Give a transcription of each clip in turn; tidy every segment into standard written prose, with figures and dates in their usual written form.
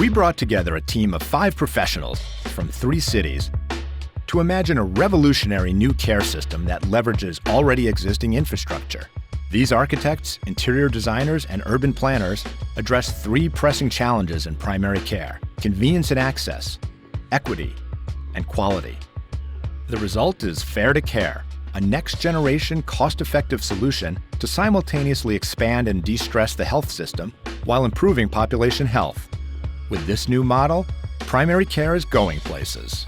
We brought together a team of 5 professionals from 3 cities to imagine a revolutionary new care system that leverages already existing infrastructure. These architects, interior designers, and urban planners address 3 pressing challenges in primary care: convenience and access, equity, and quality. The result is Fare2Care, a next-generation, cost-effective solution to simultaneously expand and de-stress the health system while improving population health. With this new model, primary care is going places.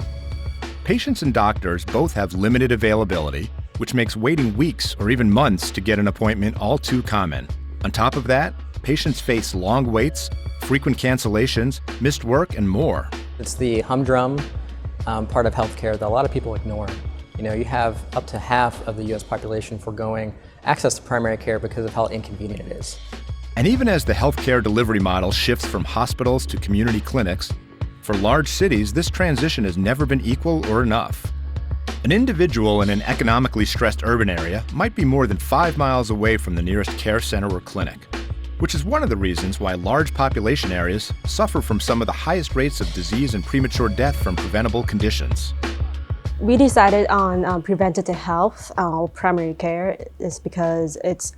Patients and doctors both have limited availability, which makes waiting weeks or even months to get an appointment all too common. On top of that, patients face long waits, frequent cancellations, missed work, and more. It's the humdrum part of healthcare that a lot of people ignore. You have up to half of the US population foregoing access to primary care because of how inconvenient it is. And even as the healthcare delivery model shifts from hospitals to community clinics, for large cities, this transition has never been equal or enough. An individual in an economically stressed urban area might be more than 5 miles away from the nearest care center or clinic, which is one of the reasons why large population areas suffer from some of the highest rates of disease and premature death from preventable conditions. We decided on preventative health or primary care is because it's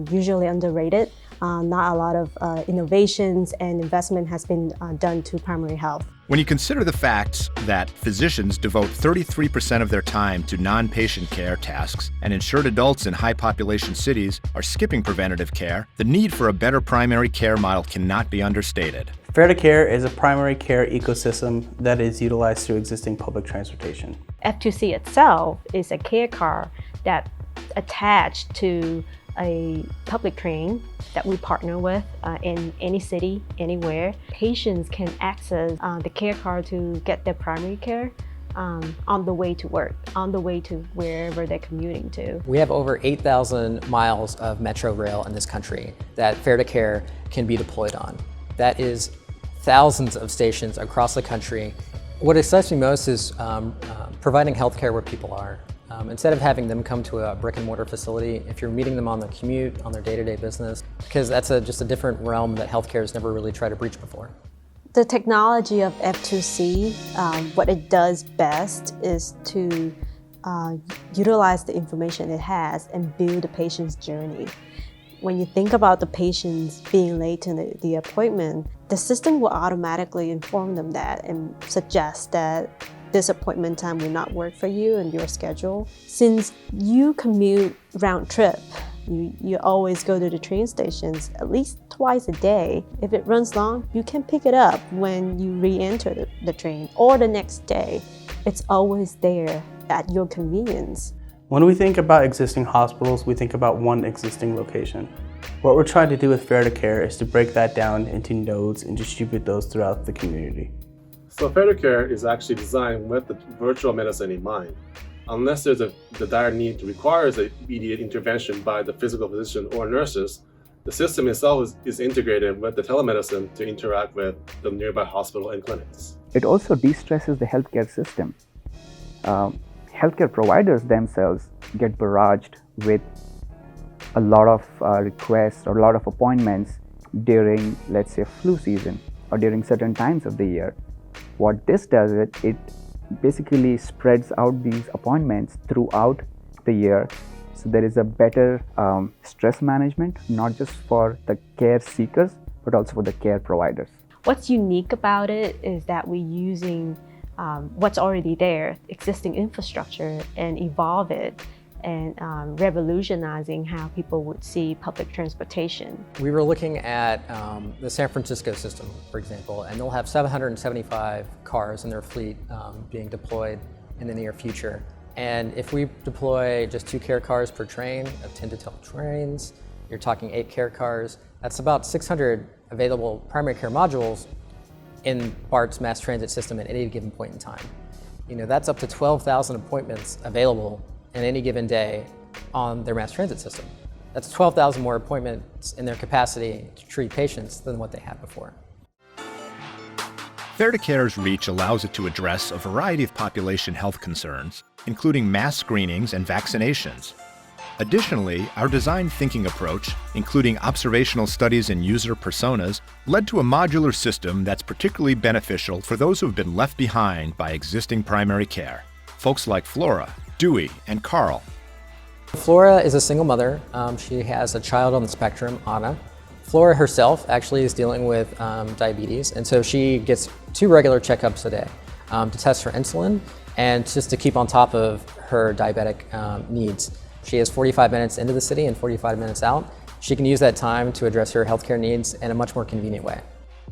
usually underrated. Not a lot of innovations and investment has been done to primary health. When you consider the fact that physicians devote 33% of their time to non-patient care tasks and insured adults in high-population cities are skipping preventative care, the need for a better primary care model cannot be understated. Fare2Care is a primary care ecosystem that is utilized through existing public transportation. F2C itself is a care car that attached to a public train that we partner with in any city, anywhere. Patients can access the care car to get their primary care on the way to work, on the way to wherever they're commuting to. We have over 8,000 miles of metro rail in this country that Fare2Care can be deployed on. That is thousands of stations across the country. What excites me most is providing healthcare where people are. Instead of having them come to a brick and mortar facility, if you're meeting them on the commute, on their day-to-day business, because that's just a different realm that healthcare has never really tried to breach before. The technology of F2C, what it does best is to utilize the information it has and build the patient's journey. When you think about the patients being late to the appointment, the system will automatically inform them that and suggest that this appointment time will not work for you and your schedule. Since you commute round trip, you always go to the train stations at least twice a day. If it runs long, you can pick it up when you re-enter the train or the next day. It's always there at your convenience. When we think about existing hospitals, we think about one existing location. What we're trying to do with Fare2Care is to break that down into nodes and distribute those throughout the community. So Fare2Care is actually designed with the virtual medicine in mind. Unless there's the dire need requires an immediate intervention by the physical physician or nurses, the system itself is integrated with the telemedicine to interact with the nearby hospital and clinics. It also de-stresses the healthcare system. Healthcare providers themselves get barraged with a lot of requests or a lot of appointments during, let's say, flu season or during certain times of the year. What this does, it basically spreads out these appointments throughout the year. So there is a better stress management, not just for the care seekers, but also for the care providers. What's unique about it is that we're using what's already there, existing infrastructure, and evolve it and revolutionizing how people would see public transportation. We were looking at the San Francisco system, for example, and they'll have 775 cars in their fleet being deployed in the near future. And if we deploy just 2 care cars per train of 10 to 12 trains, you're talking 8 care cars. That's about 600 available primary care modules in BART's mass transit system at any given point in time. That's up to 12,000 appointments available in any given day on their mass transit system. That's 12,000 more appointments in their capacity to treat patients than what they had before. Fare2Care's reach allows it to address a variety of population health concerns, including mass screenings and vaccinations. Additionally, our design thinking approach, including observational studies and user personas, led to a modular system that's particularly beneficial for those who have been left behind by existing primary care. Folks like Flora, Dewey, and Carl. Flora is a single mother. She has a child on the spectrum, Anna. Flora herself actually is dealing with diabetes, and so she gets 2 regular checkups a day to test for insulin and just to keep on top of her diabetic needs. She has 45 minutes into the city and 45 minutes out. She can use that time to address her healthcare needs in a much more convenient way.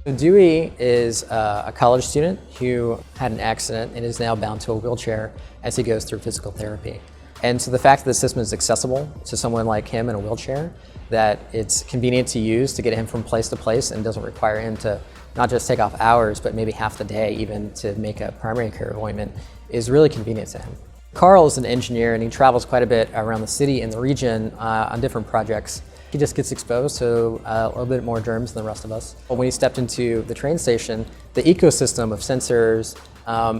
Dewey is a college student who had an accident and is now bound to a wheelchair as he goes through physical therapy. And so the fact that the system is accessible to someone like him in a wheelchair, that it's convenient to use to get him from place to place and doesn't require him to not just take off hours, but maybe half the day even to make a primary care appointment, is really convenient to him. Carl is an engineer and he travels quite a bit around the city and the region on different projects. He just gets exposed to a little bit more germs than the rest of us. But when he stepped into the train station, the ecosystem of sensors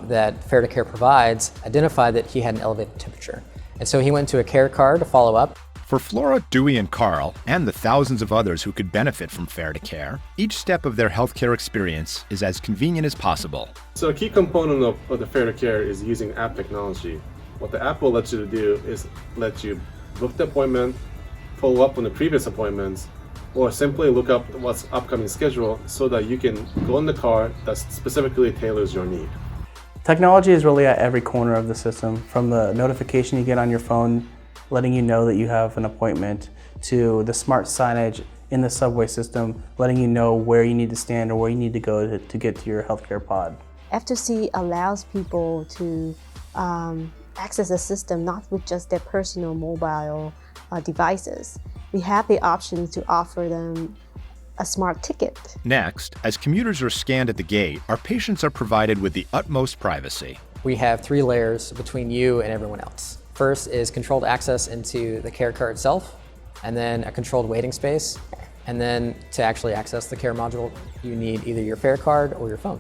that Fare2Care provides identified that he had an elevated temperature. And so he went to a care card to follow up. For Flora, Dewey, and Carl, and the thousands of others who could benefit from Fare2Care, each step of their healthcare experience is as convenient as possible. So a key component of the Fare2Care is using app technology. What the app will let you do is let you book the appointment, follow up on the previous appointments, or simply look up what's upcoming schedule so that you can go in the car that specifically tailors your need. Technology is really at every corner of the system, from the notification you get on your phone letting you know that you have an appointment, to the smart signage in the subway system letting you know where you need to stand or where you need to go to get to your healthcare pod. F2C allows people to access the system not with just their personal mobile devices. We have the option to offer them a smart ticket. Next, as commuters are scanned at the gate, our patients are provided with the utmost privacy. We have 3 layers between you and everyone else. First is controlled access into the care car itself, and then a controlled waiting space, and then to actually access the care module, you need either your fare card or your phone.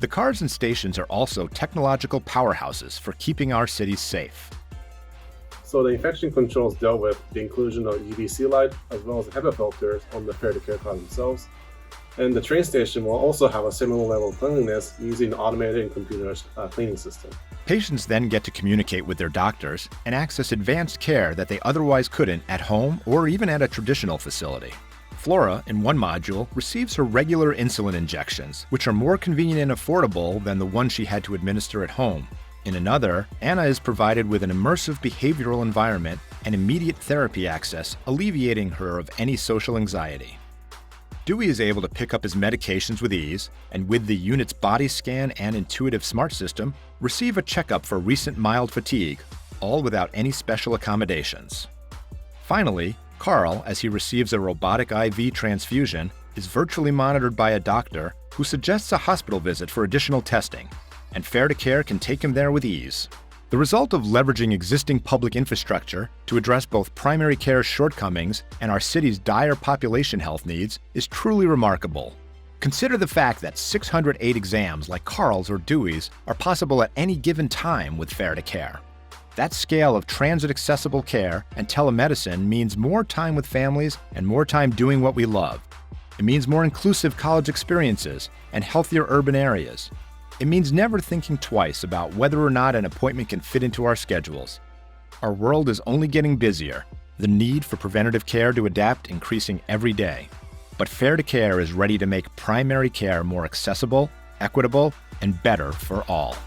The cars and stations are also technological powerhouses for keeping our cities safe. So the infection controls dealt with the inclusion of UVC light as well as HEPA filters on the Fare2Care cars themselves. And the train station will also have a similar level of cleanliness using automated and computerized cleaning system. Patients then get to communicate with their doctors and access advanced care that they otherwise couldn't at home or even at a traditional facility. Flora, in one module, receives her regular insulin injections, which are more convenient and affordable than the one she had to administer at home. In another, Anna is provided with an immersive behavioral environment and immediate therapy access, alleviating her of any social anxiety. Dewey is able to pick up his medications with ease, and with the unit's body scan and intuitive smart system, receive a checkup for recent mild fatigue, all without any special accommodations. Finally, Carl, as he receives a robotic IV transfusion, is virtually monitored by a doctor who suggests a hospital visit for additional testing, and Fare2Care can take him there with ease. The result of leveraging existing public infrastructure to address both primary care's shortcomings and our city's dire population health needs is truly remarkable. Consider the fact that 608 exams like Carl's or Dewey's are possible at any given time with Fare2Care. That scale of transit-accessible care and telemedicine means more time with families and more time doing what we love. It means more inclusive college experiences and healthier urban areas. It means never thinking twice about whether or not an appointment can fit into our schedules. Our world is only getting busier, the need for preventative care to adapt increasing every day. But Fare2Care is ready to make primary care more accessible, equitable, and better for all.